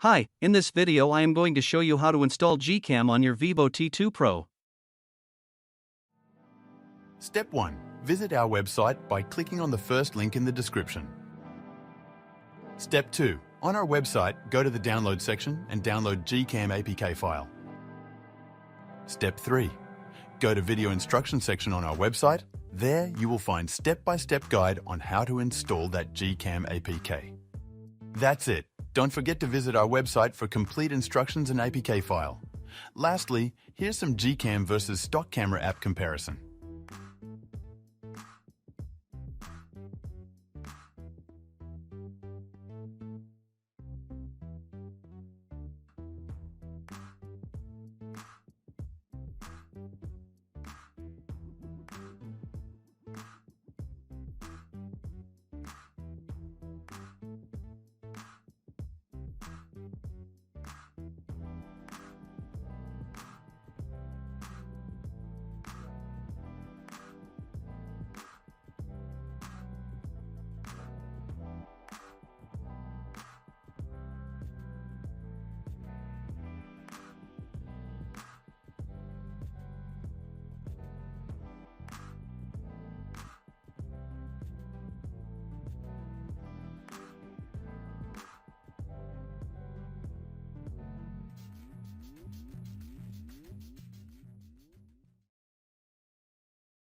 Hi, in this video I am going to show you how to install GCam on your Vivo T2 Pro. Step 1. Visit our website by clicking on the first link in the description. Step 2. On our website, go to the download section and download GCam APK file. Step 3. Go to video instruction section on our website. There you will find step-by-step guide on how to install that GCam APK. That's it. Don't forget to visit our website for complete instructions and APK file. Lastly, here's some GCam versus stock camera app comparison.